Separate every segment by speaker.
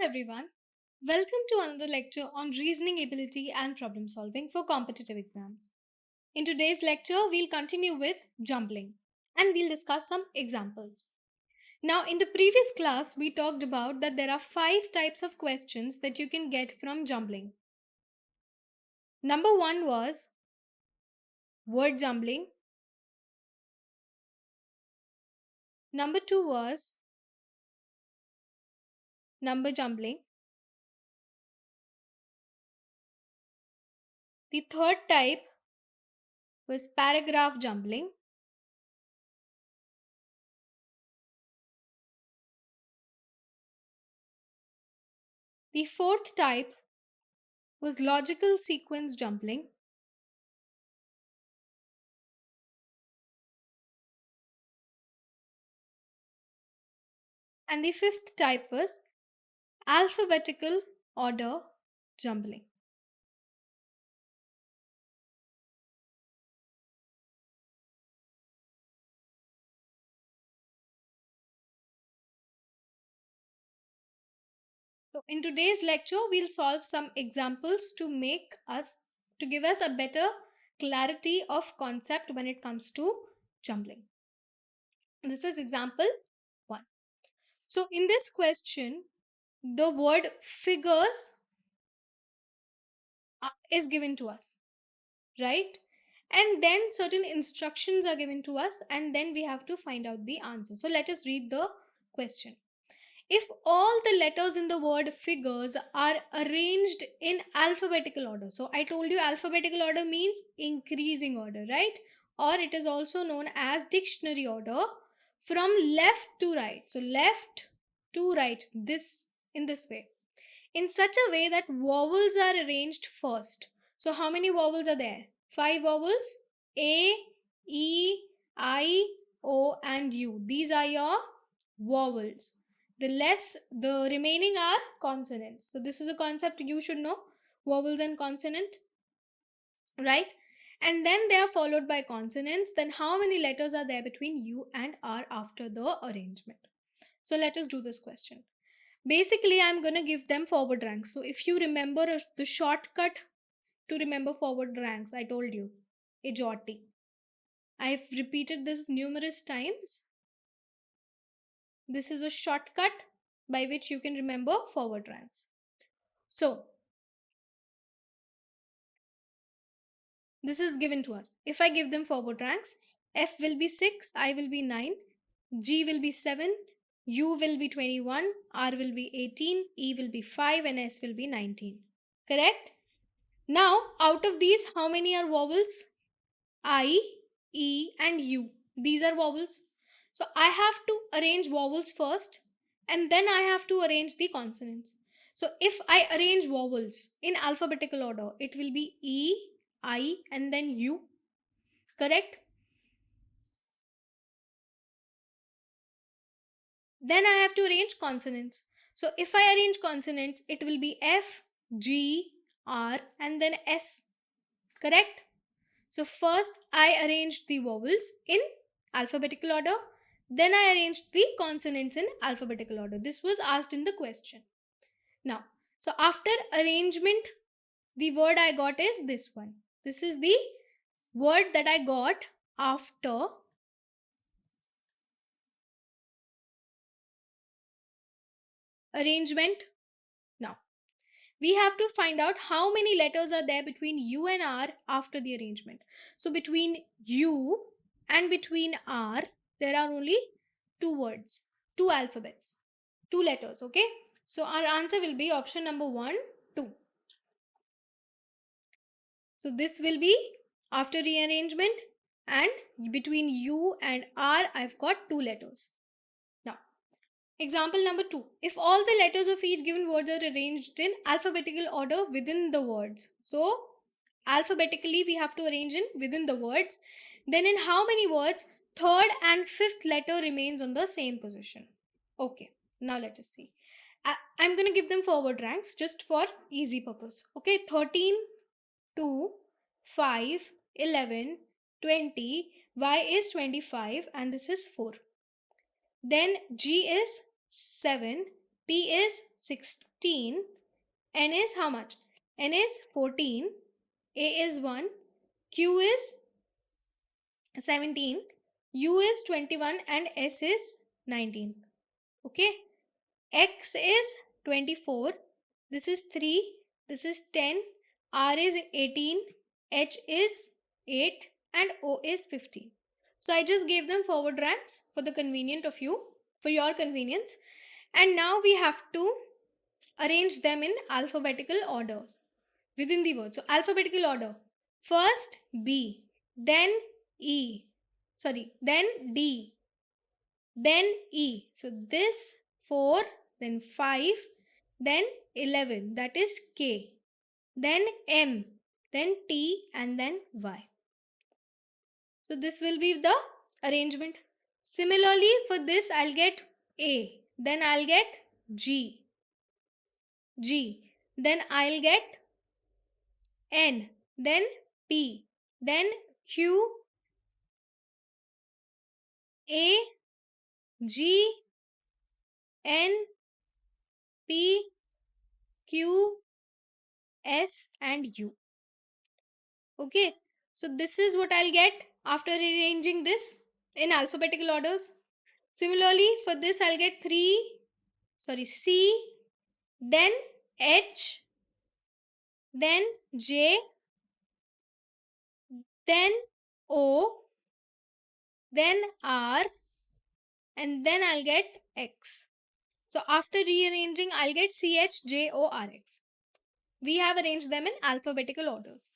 Speaker 1: everyone. Welcome to another lecture on reasoning ability and problem solving for competitive exams. In today's lecture, we'll continue with jumbling and we'll discuss some examples. Now, in the previous class, we talked about that there are 5 types of questions that you can get from jumbling. Number 1 was word jumbling. Number 2 was number jumbling. The third type was paragraph jumbling. The fourth type was logical sequence jumbling. And the fifth type was alphabetical order jumbling. So in today's lecture, we'll solve some examples to give us a better clarity of concept when it comes to jumbling. This is example 1. So in this question, the word figures is given to us, right? And then certain instructions are given to us, and then we have to find out the answer. So let us read the question. If all the letters in the word figures are arranged in alphabetical order, so I told you alphabetical order means increasing order, right? Or it is also known as dictionary order from left to right. So left to right, this in this way, in such a way that vowels are arranged first. So how many vowels are there? 5 vowels: A, E, I, O, and U. These are your vowels. The remaining are consonants. So this is a concept you should know: vowels and consonant, right? And then they are followed by consonants. Then how many letters are there between U and R after the arrangement? So let us do this question. Basically, I'm going to give them forward ranks. So if you remember the shortcut to remember forward ranks, I told you, AJOTI. I've repeated this numerous times. This is a shortcut by which you can remember forward ranks. So this is given to us. If I give them forward ranks, F will be 6, I will be 9, G will be 7, U will be 21, R will be 18, E will be 5, and S will be 19. Correct? Now, out of these, how many are vowels? I, E, and U. These are vowels. So I have to arrange vowels first, and then I have to arrange the consonants. So if I arrange vowels in alphabetical order, it will be E, I, and then U. Correct? Then I have to arrange consonants. So if I arrange consonants, it will be F, G, R, and then S. Correct? So first I arranged the vowels in alphabetical order. Then I arranged the consonants in alphabetical order. This was asked in the question. Now, so after arrangement, the word I got is this one. This is the word that I got after arrangement. Now, we have to find out how many letters are there between U and R after the arrangement. So between U and between R, there are only 2 words, 2 alphabets, 2 letters, okay? So our answer will be option number 1, 2. So this will be after rearrangement, and between U and R, I've got 2 letters. Now, example number 2. If all the letters of each given words are arranged in alphabetical order within the words. So, alphabetically we have to arrange in within the words. Then in how many words third and fifth letter remains on the same position? Okay, now let us see. I'm going to give them forward ranks just for easy purpose. Okay, 13, 2, 5, 11, 20, Y is 25, and this is 4. Then G is 7, P is 16, N is how much? N is 14, A is 1, Q is 17, U is 21, and S is 19. Okay, X is 24, this is 3, this is 10, R is 18, H is 8, and O is 15. So I just gave them forward ranks for the convenient of you, for your convenience. And now we have to arrange them in alphabetical orders within the word. So alphabetical order. First B, then E, then D, then E. So this 4, then 5, then 11, that is K, then M, then T, and then Y. So this will be the arrangement. Similarly, for this I'll get A, then I'll get G, then I'll get N, then P, then Q, A, G, N, P, Q, S, and U. Okay, so this is what I'll get after rearranging this in alphabetical orders. Similarly, for this I'll get C, then H, then J, then O, then R, and then I'll get X. So after rearranging, I'll get CHJORX. We have arranged them in alphabetical orders.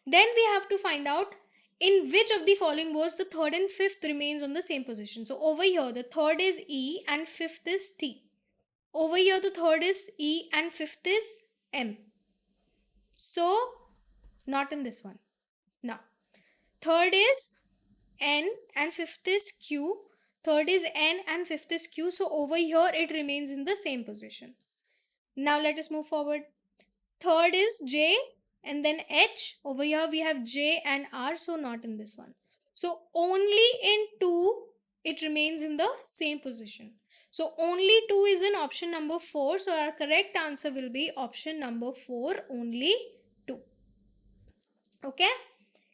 Speaker 1: Then we have to find out in which of the following words the third and fifth remains on the same position. So over here, the third is E and fifth is T. Over here, the third is E and fifth is M. So not in this one. Now, third is N and fifth is Q. Third is N and fifth is Q. So over here, it remains in the same position. Now let us move forward. Third is J and then H. Over here we have J and R, so not in this one. So only in 2 it remains in the same position. So only 2 is in option number 4. So our correct answer will be option number 4, only 2. Okay.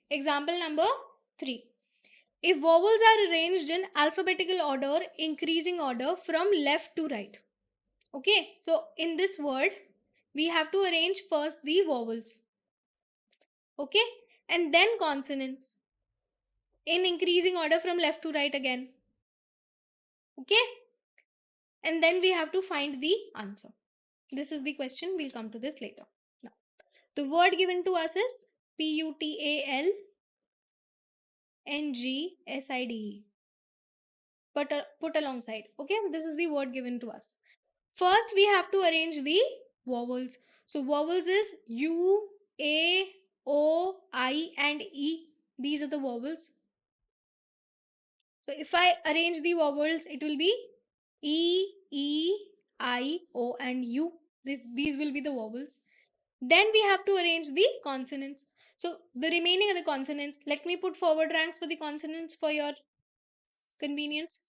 Speaker 1: Example number 3. If vowels are arranged in alphabetical order, increasing order from left to right. Okay, so in this word, we have to arrange first the vowels. Okay, and then consonants in increasing order from left to right again. Okay, and then we have to find the answer. This is the question. We'll come to this later. Now, the word given to us is PUTALNGSIDE. Put alongside. Okay, this is the word given to us. First, we have to arrange the vowels. So vowels is U, A, O, I, and E. These are the vowels. So if I arrange the vowels, it will be E, I, O, and U. These will be the vowels. Then we have to arrange the consonants. So the remaining are the consonants. Let me put forward ranks for the consonants for your convenience.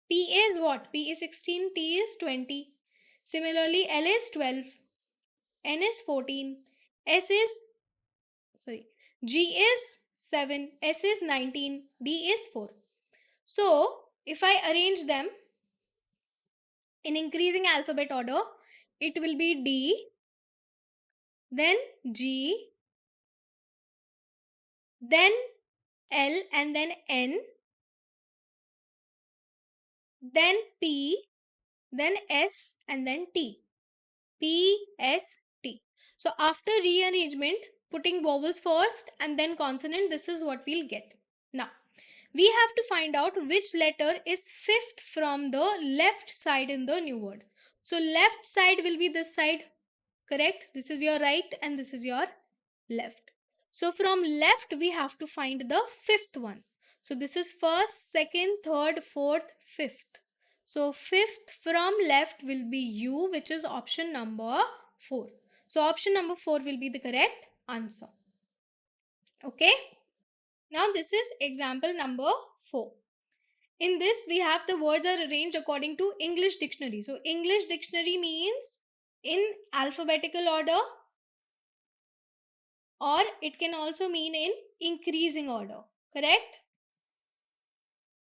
Speaker 1: P is what? P is 16, T is 20. Similarly, L is 12, N is 14, G is 7, S is 19, D is 4. So, if I arrange them in increasing alphabet order, it will be D, then G, then L, and then N, then P, then S, and then T. P, S, T. So after rearrangement, putting vowels first and then consonant, this is what we'll get. Now, we have to find out which letter is fifth from the left side in the new word. So left side will be this side, correct? This is your right and this is your left. So from left, we have to find the fifth one. So this is first, second, third, fourth, fifth. So fifth from left will be U, which is option number 4. So option number 4 will be the correct answer. Okay. Now this is example number 4. In this, we have the words are arranged according to English dictionary. So English dictionary means in alphabetical order, or it can also mean in increasing order, correct?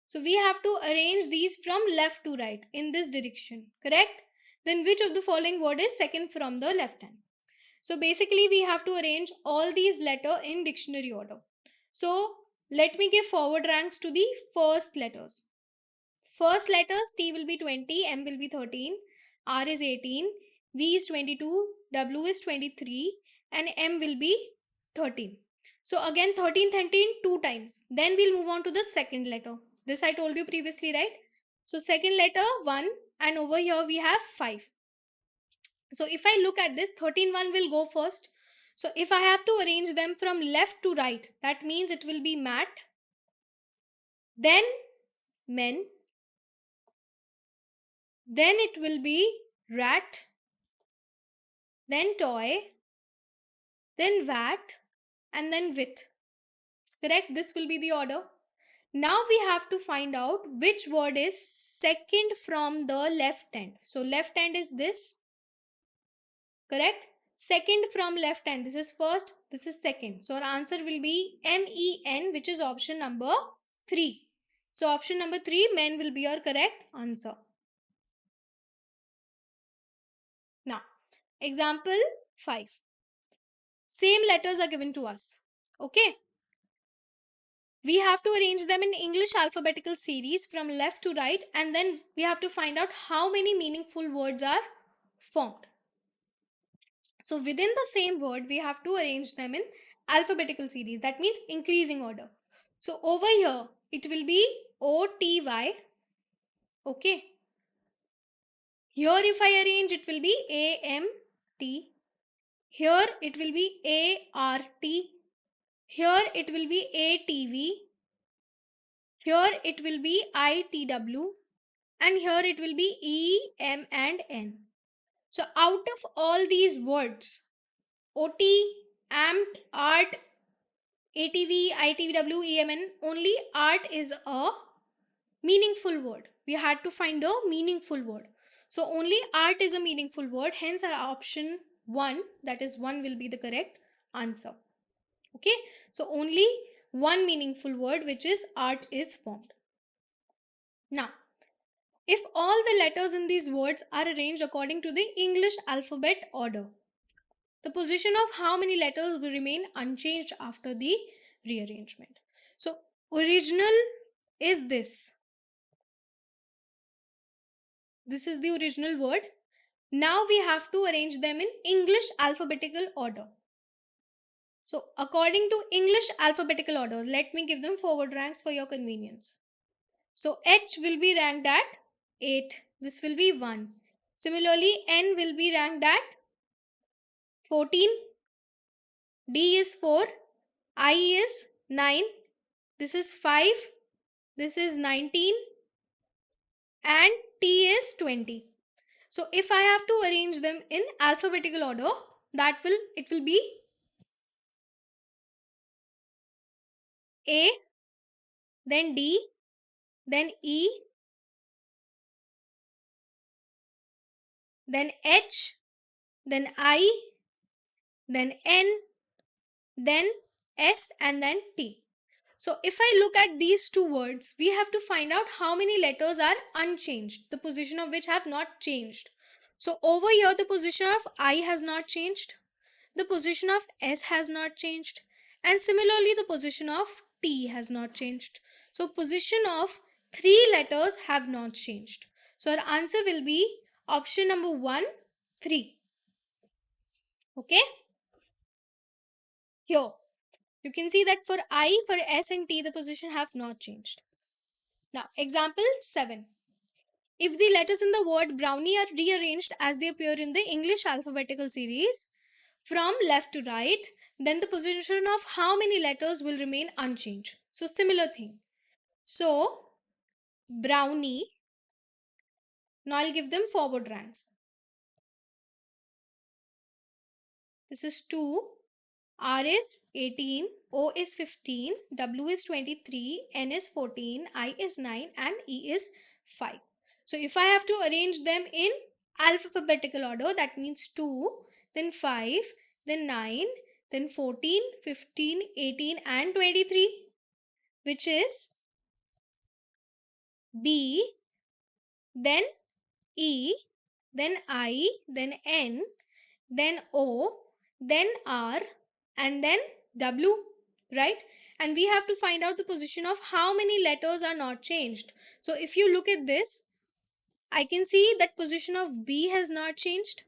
Speaker 1: So we have to arrange these from left to right in this direction, correct? Then which of the following word is second from the left hand? So basically we have to arrange all these letters in dictionary order. So let me give forward ranks to the first letters. First letters, T will be 20, M will be 13, R is 18, V is 22, W is 23, and M will be 13. So again 13, 13 two times. Then we'll move on to the second letter. This I told you previously, right? So second letter 1, and over here we have 5. So if I look at this, 13 1 will go first. So if I have to arrange them from left to right, that means it will be mat, then men, then it will be rat, then toy, then vat, and then wit. Correct? This will be the order. Now we have to find out which word is second from the left hand. So left hand is this. Correct? Second from left hand. This is first, this is second. So our answer will be MEN, which is option number 3. So option number 3, men, will be your correct answer. Now, example 5. Same letters are given to us. Okay. We have to arrange them in English alphabetical series from left to right, and then we have to find out how many meaningful words are formed. So within the same word, we have to arrange them in alphabetical series. That means increasing order. So over here, it will be OTY. Okay. Here if I arrange, it will be AMT. Here it will be ART. Here it will be ATV. Here it will be ITW. And here it will be E, M and N. So out of all these words, OT, AMT, ART, ATV, ITW, EMN, only art is a meaningful word. We had to find a meaningful word. So only art is a meaningful word. Hence our option 1, that is 1, will be the correct answer. Okay. So only one meaningful word, which is art, is formed. Now, if all the letters in these words are arranged according to the English alphabet order, the position of how many letters will remain unchanged after the rearrangement. So, original is this. This is the original word. Now we have to arrange them in English alphabetical order. So, according to English alphabetical order, let me give them forward ranks for your convenience. So, H will be ranked at 8. This will be 1. Similarly, N will be ranked at 14. D is 4. I is 9. This is 5. This is 19. And T is 20. So if I have to arrange them in alphabetical order, it will be A, then D, then E, then H, then I, then N, then S, and then T. So if I look at these two words, we have to find out how many letters are unchanged, the position of which have not changed. So over here, the position of I has not changed, the position of S has not changed, and similarly the position of T has not changed. So position of 3 letters have not changed. So our answer will be option number 1, 3. Okay. Here you can see that for I, for S and T, the position have not changed. Now example 7. If the letters in the word brownie are rearranged as they appear in the English alphabetical series from left to right, then the position of how many letters will remain unchanged. So similar thing. So brownie, now I'll give them forward ranks. This is 2, R is 18, O is 15, W is 23, N is 14, I is 9 and E is 5. So if I have to arrange them in alphabetical order, that means 2, then 5, then 9, then 14, 15, 18 and 23, which is B, then E, then I, then N, then O, then R, and then W, right? And we have to find out the position of how many letters are not changed. So if you look at this, I can see that position of B has not changed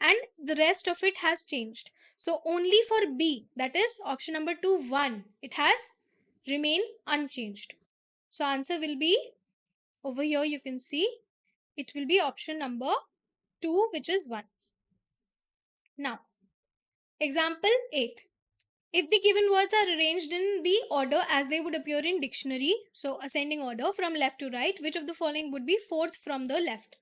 Speaker 1: and the rest of it has changed. So only for B, that is option number 2, 1, it has remained unchanged. So answer will be, over here you can see, it will be option number 2, which is 1. Now, example 8. If the given words are arranged in the order as they would appear in dictionary, so ascending order from left to right, which of the following would be fourth from the left?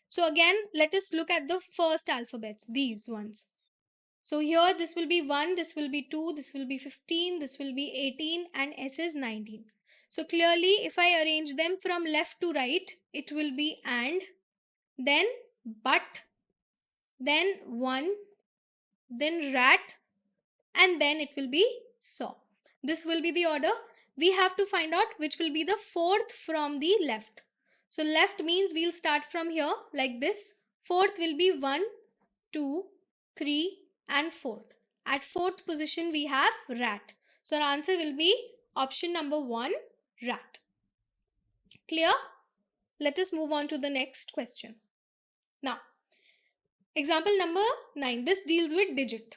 Speaker 1: So again, let us look at the first alphabets, these ones. So here this will be 1, this will be 2, this will be 15, this will be 18 and S is 19. So clearly if I arrange them from left to right, it will be and, then but, then one, then rat, and then it will be saw. This will be the order. We have to find out which will be the fourth from the left. So left means we'll start from here like this. Fourth will be 1, 2, 3 and fourth. At fourth position we have rat. So our answer will be option number 1, rat. Clear? Let us move on to the next question. Now, example number 9. This deals with digit.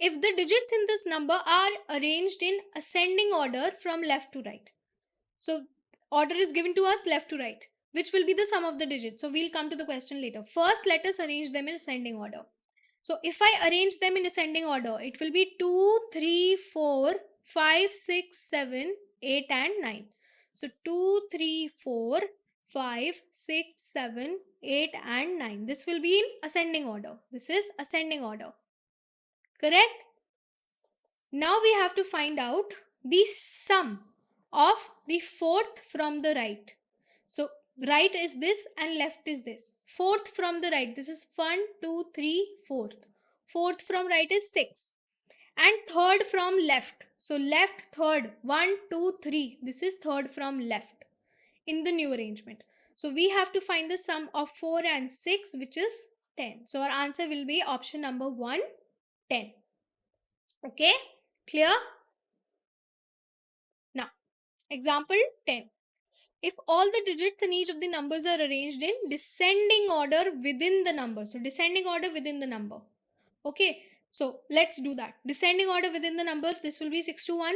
Speaker 1: If the digits in this number are arranged in ascending order from left to right. So order is given to us left to right. Which will be the sum of the digits? So we'll come to the question later. First, let us arrange them in ascending order. So if I arrange them in ascending order, it will be 2, 3, 4, 5, 6, 7, 8 and 9. So 2, 3, 4, 5, 6, 7, 8 and 9. This will be in ascending order. This is ascending order. Correct? Now we have to find out the sum of the fourth from the right. So right is this and left is this. Fourth from the right, this is 1, 2, 3, fourth. Fourth from right is 6. And third from left. So left, third, 1, 2, 3. This is third from left in the new arrangement. So we have to find the sum of 4 and 6, which is 10. So our answer will be option number 1, 10. Okay, clear? Now, example 10. If all the digits in each of the numbers are arranged in descending order within the number. So, descending order within the number. Okay, so let's do that. Descending order within the number, this will be 6 to 1.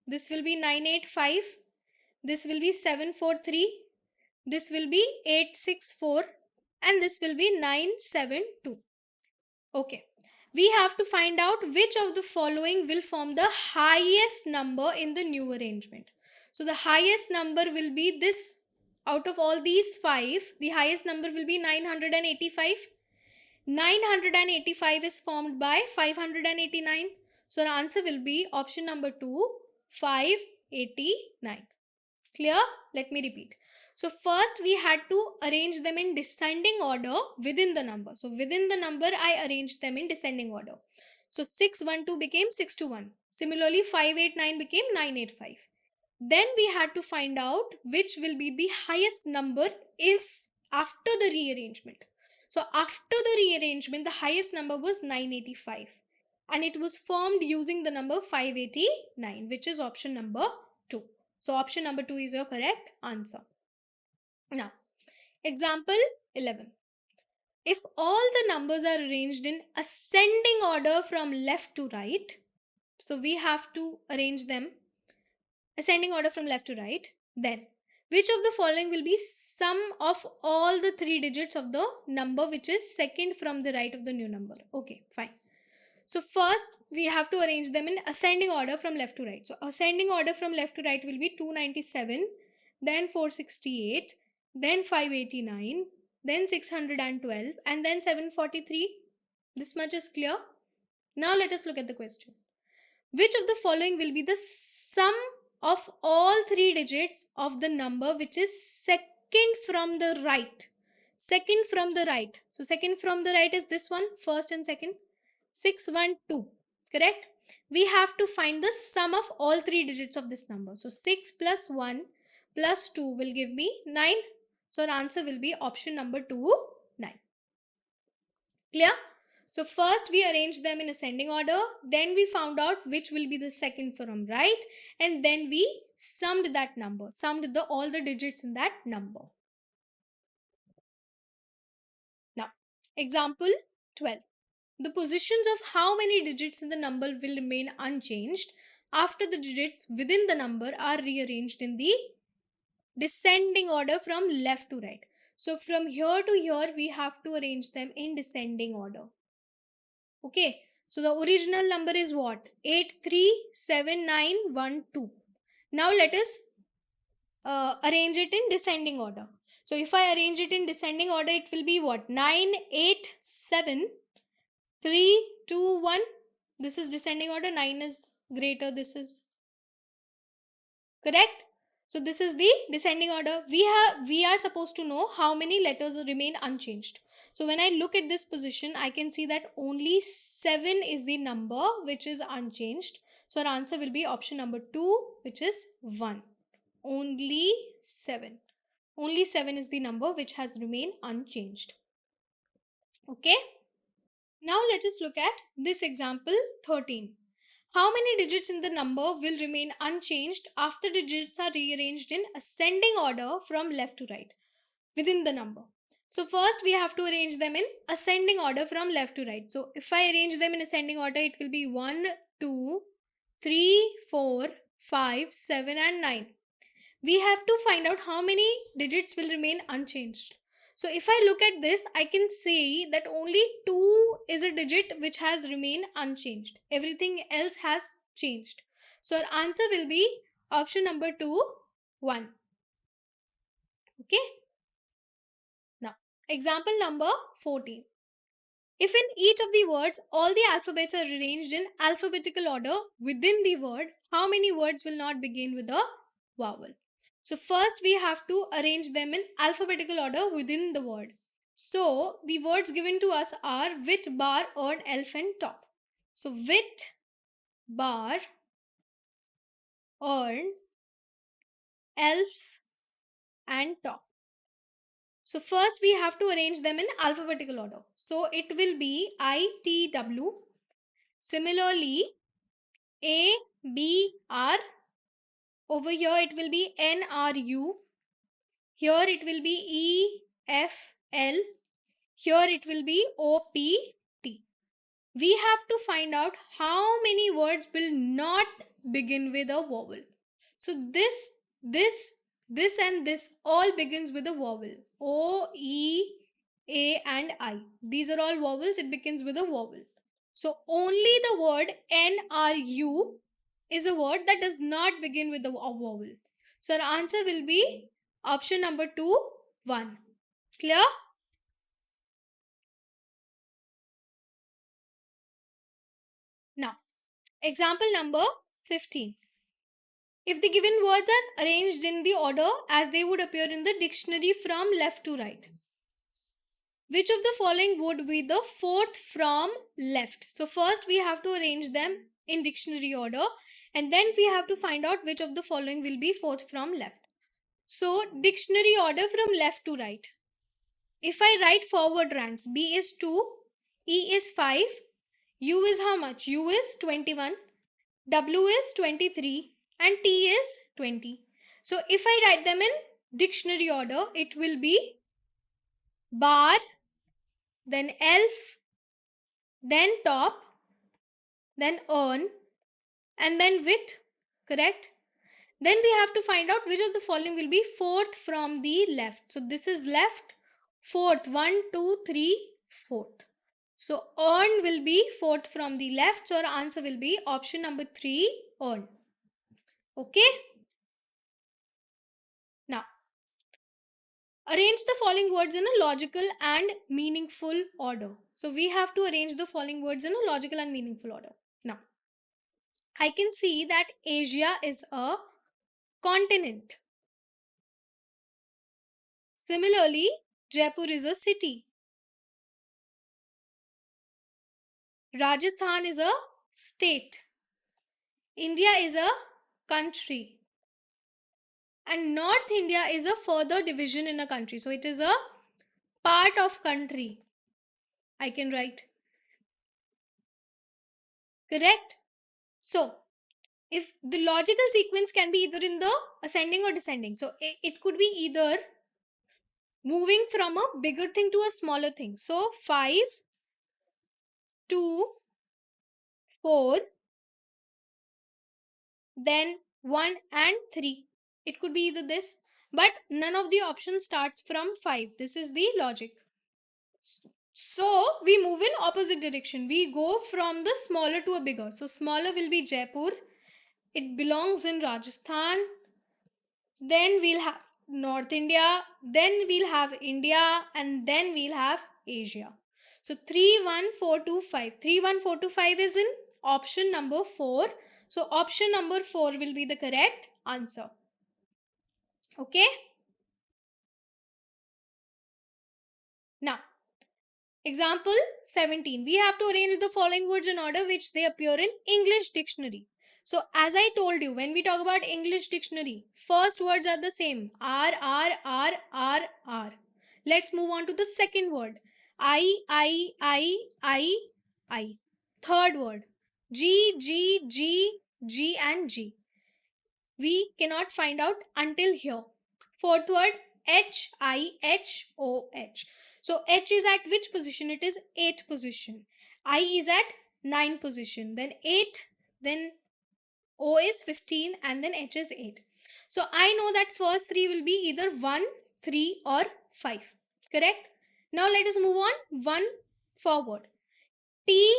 Speaker 1: This will be 985. This will be 743. This will be 864. And this will be 972. Okay. We have to find out which of the following will form the highest number in the new arrangement. So the highest number will be this. Out of all these 5, the highest number will be 985. 985 is formed by 589. So the answer will be option number 2, 589. Clear? Let me repeat. So first we had to arrange them in descending order within the number. So within the number I arranged them in descending order. So 612 became 621. Similarly 589 became 985. Then we had to find out which will be the highest number if after the rearrangement. So after the rearrangement the highest number was 985 and it was formed using the number 589, which is option number 2. So option number 2 is your correct answer. Now, example 11. If all the numbers are arranged in ascending order from left to right, so we have to arrange them ascending order from left to right, then which of the following will be sum of all the 3 digits of the number which is second from the right of the new number? Okay, fine. So first we have to arrange them in ascending order from left to right. So ascending order from left to right will be 297, then 468, then 589, then 612 and then 743. This much is clear. Now let us look at the question. Which of the following will be the sum of all 3 digits of the number which is second from the right? second from the right. So second from the right is this one, first and second. 6, 1, 2. Correct? We have to find the sum of all three digits of this number. So 6 plus 1 plus 2 will give me 9. So our answer will be option number 2, 9. Clear? So first we arranged them in ascending order, then we found out which will be the second from right, and then we summed that number, summed all the digits in that number. Now, example 12. The positions of how many digits in the number will remain unchanged after the digits within the number are rearranged in the descending order from left to right. So from here to here, we have to arrange them in descending order. Okay, so the original number is what? 83791 2. Now let us arrange it in descending order. So if I arrange it in descending order, it will be what? 9, 8, 7, 3, 2, 1. This is descending order. 9 is greater. This is correct. So this is the descending order. We are supposed to know how many letters remain unchanged. So when I look at this position, I can see that only 7 is the number which is unchanged. So our answer will be option number 2, which is 1. Only 7. Only 7 is the number which has remained unchanged. Okay. Now let us look at this example 13. How many digits in the number will remain unchanged after digits are rearranged in ascending order from left to right within the number? So first we have to arrange them in ascending order from left to right. So if I arrange them in ascending order, it will be 1, 2, 3, 4, 5, 7 and 9. We have to find out how many digits will remain unchanged. So if I look at this, I can see that only 2 is a digit which has remained unchanged. Everything else has changed. So our answer will be option number 2, 1. Okay. Now, example number 14. If in each of the words all the alphabets are arranged in alphabetical order within the word, how many words will not begin with a vowel? So first we have to arrange them in alphabetical order within the word. So the words given to us are wit, bar, earn, elf and top. So wit, bar, earn, elf and top. So first we have to arrange them in alphabetical order. So it will be I, T, W. Similarly, A, B, R. Over here it will be N, R, U. Here it will be E, F, L. Here it will be O, P, T. We have to find out how many words will not begin with a vowel. So this and this all begins with a vowel. O, E, A and I. These are all vowels. It begins with a vowel. So only the word NRU is a word that does not begin with a vowel. So our answer will be option number 2, 1. Clear? Now, example number 15. If the given words are arranged in the order as they would appear in the dictionary from left to right, which of the following would be the fourth from left? So first we have to arrange them in dictionary order, and then we have to find out which of the following will be fourth from left. So dictionary order from left to right. If I write forward ranks, B is 2, E is 5, U is how much? U is 21, W is 23 and T is 20. So if I write them in dictionary order, it will be bar, then elf, then top, then earn, and then wit. Correct? Then we have to find out which of the following will be fourth from the left. So this is left, fourth, 1, 2, 3, fourth. So earn will be fourth from the left. So our answer will be option number 3, earn. Okay? Now, arrange the following words in a logical and meaningful order. So we have to arrange the following words in a logical and meaningful order. Now, I can see that Asia is a continent. Similarly, Jaipur is a city. Rajasthan is a state. India is a country. And North India is a further division in a country. So it is a part of country. I can write. Correct? So if the logical sequence can be either in the ascending or descending. So it could be either moving from a bigger thing to a smaller thing. So 5, 2, 4, then 1 and 3. It could be either this, but none of the options starts from 5. This is the logic. So we move in opposite direction. We go from the smaller to a bigger. So smaller will be Jaipur. It belongs in Rajasthan. Then we'll have North India. Then we'll have India. And then we'll have Asia. So 31425. 31425 is in option number 4. So option number 4 will be the correct answer. Okay. Now, example 17. We have to arrange the following words in order which they appear in English dictionary. So, as I told you, when we talk about English dictionary, first words are the same. R. Let's move on to the second word. I. Third word. G, and G. We cannot find out until here. Fourth word, Hihoh. So H is at which position? It is 8th position. I is at 9th position. Then 8, then O is 15, and then H is 8. So I know that first three will be either 1, 3 or 5. Correct? Now let us move on one forward. T,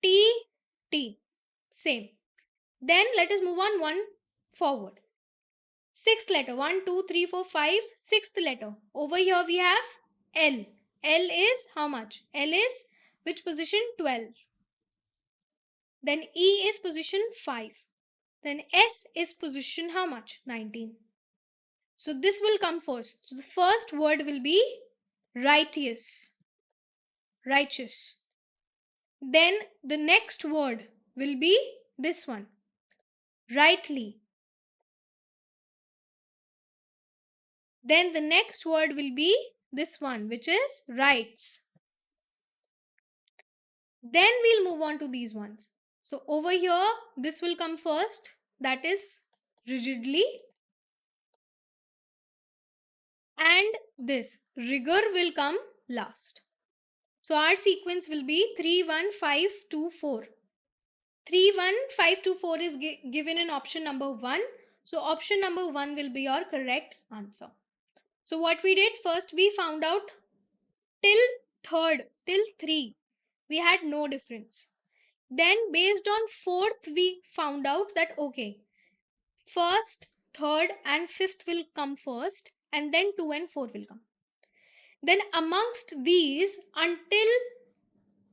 Speaker 1: T, T. Same. Then let us move on one forward. Sixth letter, 1, 2, 3, 4, 5, sixth letter. Over here we have L. L is how much? L is which position? 12. Then E is position 5. Then S is position how much? 19. So this will come first. So the first word will be righteous. Righteous. Then the next word will be this one. Rightly. Then the next word will be this one, which is rights. Then we'll move on to these ones. So over here, this will come first. That is rigidly. And this rigor will come last. So our sequence will be 3, 1, 5, 2, 4. 3, 1, 5, 2, 4 is given in option number 1. So option number 1 will be your correct answer. So what we did first, we found out till third, till 3, we had no difference. Then based on fourth, we found out that okay, first, third and fifth will come first, and then 2 and 4 will come. Then amongst these, until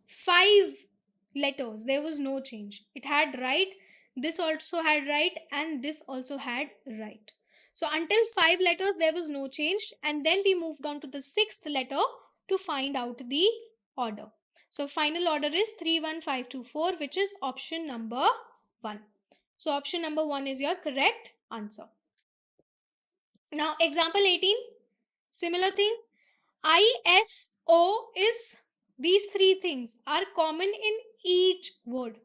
Speaker 1: 5 letters, there was no change. It had right, this also had right, and this also had right. So until 5 letters, there was no change, and then we moved on to the 6th letter to find out the order. So final order is 3, 1, 5, 2, 4, which is option number 1. So option number 1 is your correct answer. Now example 18, similar thing. ISO is, these three things are common in each word.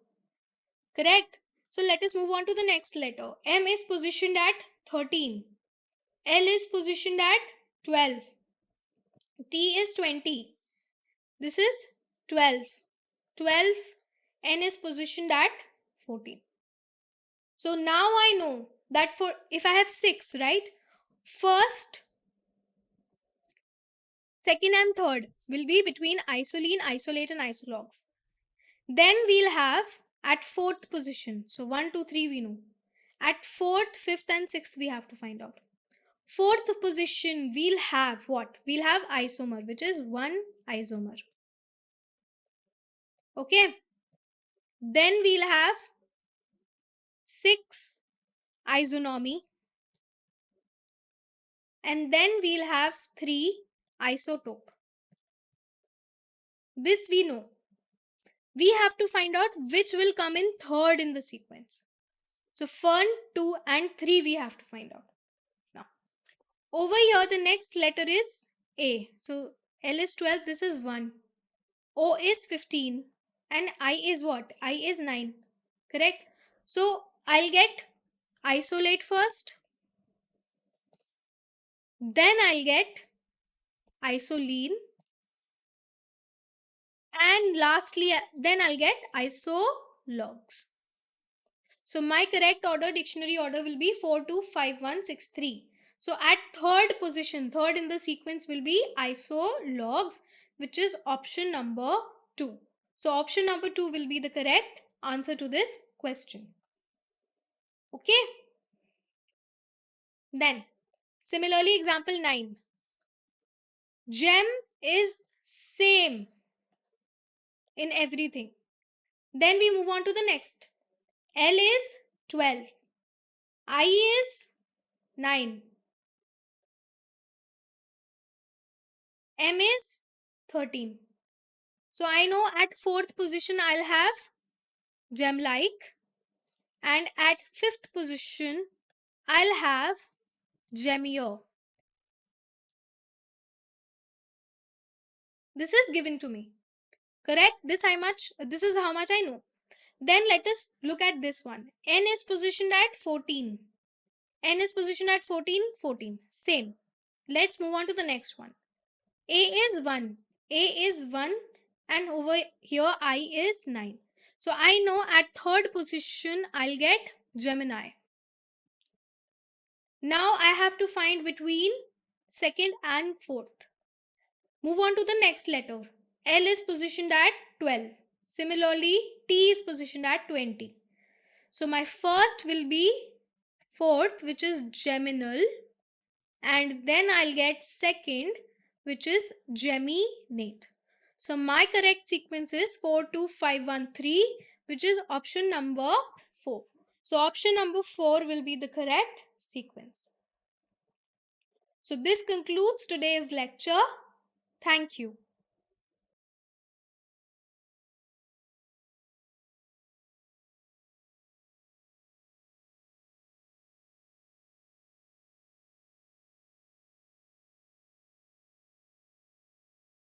Speaker 1: Correct? So let us move on to the next letter. M is positioned at 13. L is positioned at 12. T is 20. This is 12. 12. N is positioned at 14. So now I know that for if I have 6, right? First, second and third will be between isoline, isolate and isologues. Then we'll have at 4th position. So 1, 2, 3 we know. At 4th, 5th and 6th we have to find out. 4th position we'll have what? We'll have isomer, which is 1 isomer. Okay. Then we'll have 6 isonomy. And then we'll have 3 isotope. This we know. We have to find out which will come in third in the sequence. So 1, 2 and 3 we have to find out. Now, over here the next letter is A. So L is 12, this is 1. O is 15 and I is what? I is 9. Correct? So I'll get isolate first. Then I'll get isolene. And lastly, then I'll get isologs. So my correct order, dictionary order will be 425163. So at third position, third in the sequence will be isologs, which is option number 2. So option number 2 will be the correct answer to this question. Okay. Then similarly, example 9. Gem is same in everything. Then we move on to the next. L is 12. I is 9. M is 13. So I know at fourth position I'll have gem like, and at fifth position I'll have gemier. This is given to me. Correct? This is how much I know. Then let us look at this one. N is positioned at 14. N is positioned at 14, 14. Same. Let's move on to the next one. A is 1. A is 1 and over here I is 9. So I know at third position I'll get Gemini. Now I have to find between second and fourth. Move on to the next letter. L is positioned at 12. Similarly, T is positioned at 20. So my first will be fourth, which is geminal, and then I'll get second, which is geminate. So my correct sequence is 42513, which is option number 4. So option number 4 will be the correct sequence. So this concludes today's lecture. Thank you.